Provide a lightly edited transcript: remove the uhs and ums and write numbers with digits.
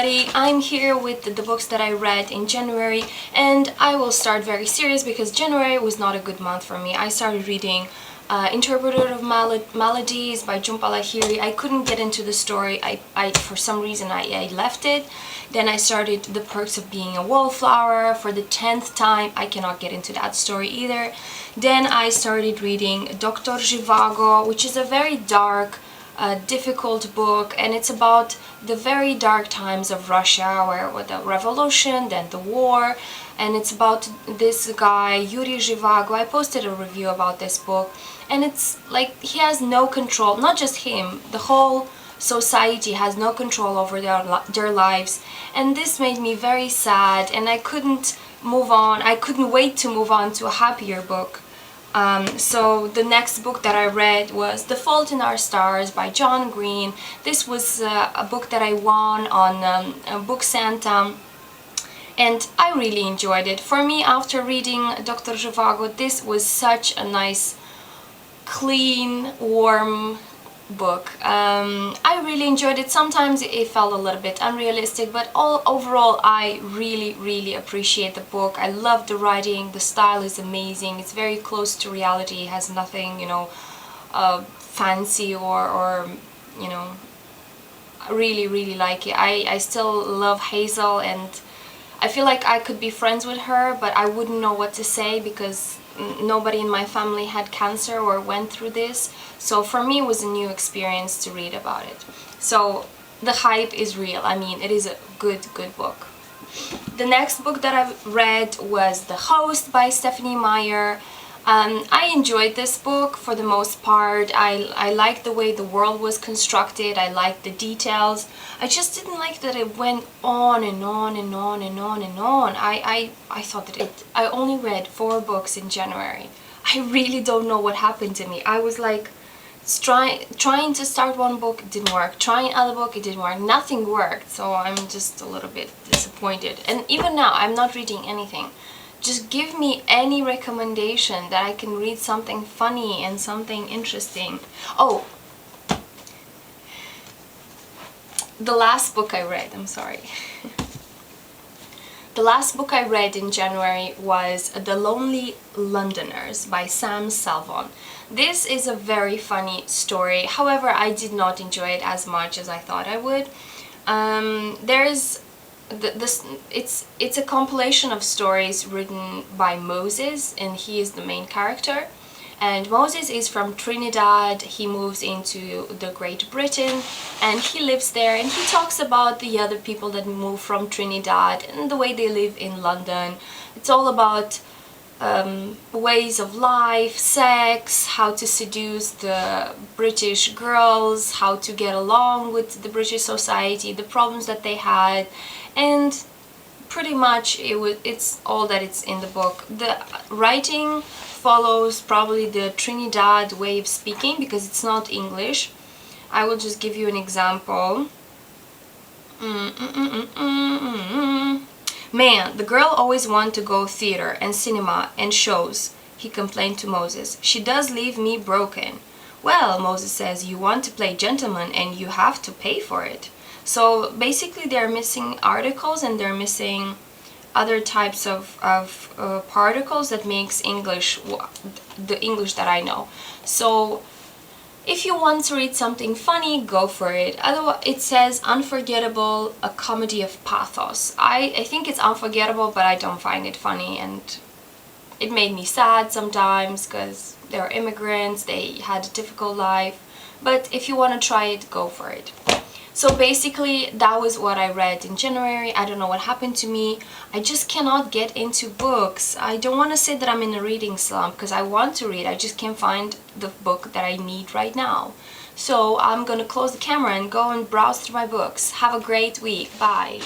everybody, I'm here with the books that I read in January, and I will start very serious because January was not a good month for me. I started reading Interpreter of Melodies by Jhumpa Lahiri. I couldn't get into the story. I for some reason I left it. Then I started The Perks of Being a Wallflower for the 10th time. I cannot get into that story either. Then I started reading Dr. Zhivago, which is a very dark, difficult book, and it's about the very dark times of Russia, where with the revolution, then the war, and it's about this guy Yuri Zhivago. I posted a review about this book, and it's like he has no control, not just him, the whole society has no control over their lives, and this made me very sad, and I couldn't move on. I couldn't wait to move on to a happier book. So the next book that I read was The Fault in Our Stars by John Green. This was a book that I won on Book Santa, and I really enjoyed it. For me, after reading Dr. Zhivago, this was such a nice, clean, warm book. I really enjoyed it. Sometimes it felt a little bit unrealistic, but overall I really appreciate the book. I love the writing, the style is amazing, it's very close to reality, it has nothing, you know, fancy or you know, I really like it. I still love Hazel, and I feel like I could be friends with her, but I wouldn't know what to say because nobody in my family had cancer or went through this, so for me it was a new experience to read about it. So the hype is real. I mean, it is a good book. The next book that I've read was The Host by Stephenie Meyer. I enjoyed this book for the most part. I liked the way the world was constructed, I liked the details. I just didn't like that it went on and on and on and on and on. I thought that I only read 4 books in January. I really don't know what happened to me. I was like trying to start one book, it didn't work. Trying another book, it didn't work. Nothing worked, so I'm just a little bit disappointed. And even now, I'm not reading anything. Just give me any recommendation that I can read something funny and something interesting. Oh, the last book I read, I'm sorry. The last book I read in January was The Lonely Londoners by Sam Salvon. This is a very funny story, however I did not enjoy it as much as I thought I would. It's a compilation of stories written by Moses, and he is the main character. And Moses is from Trinidad. He moves into the Great Britain and he lives there, and he talks about the other people that move from Trinidad and the way they live in London. It's all about ways of life, sex, how to seduce the British girls, how to get along with the British society, the problems that they had, and pretty much it's all that it's in the book. The writing follows probably the Trinidad way of speaking because it's not English. I will just give you an example. Man, the girl always wanted to go theater and cinema and shows, he complained to Moses. She does leave me broken. Well, Moses says, you want to play gentleman and you have to pay for it. So basically they're missing articles and they're missing other types of particles that makes English the English that I know. So if you want to read something funny, go for it. Otherwise, it says Unforgettable, a comedy of pathos. I think it's unforgettable, but I don't find it funny, and it made me sad sometimes because they're immigrants, they had a difficult life. But if you want to try it, go for it. So basically that was what I read in January. I don't know what happened to me. I just cannot get into books. I don't want to say that I'm in a reading slump because I want to read. I just can't find the book that I need right now. So I'm gonna close the camera and go and browse through my books. Have a great week. Bye.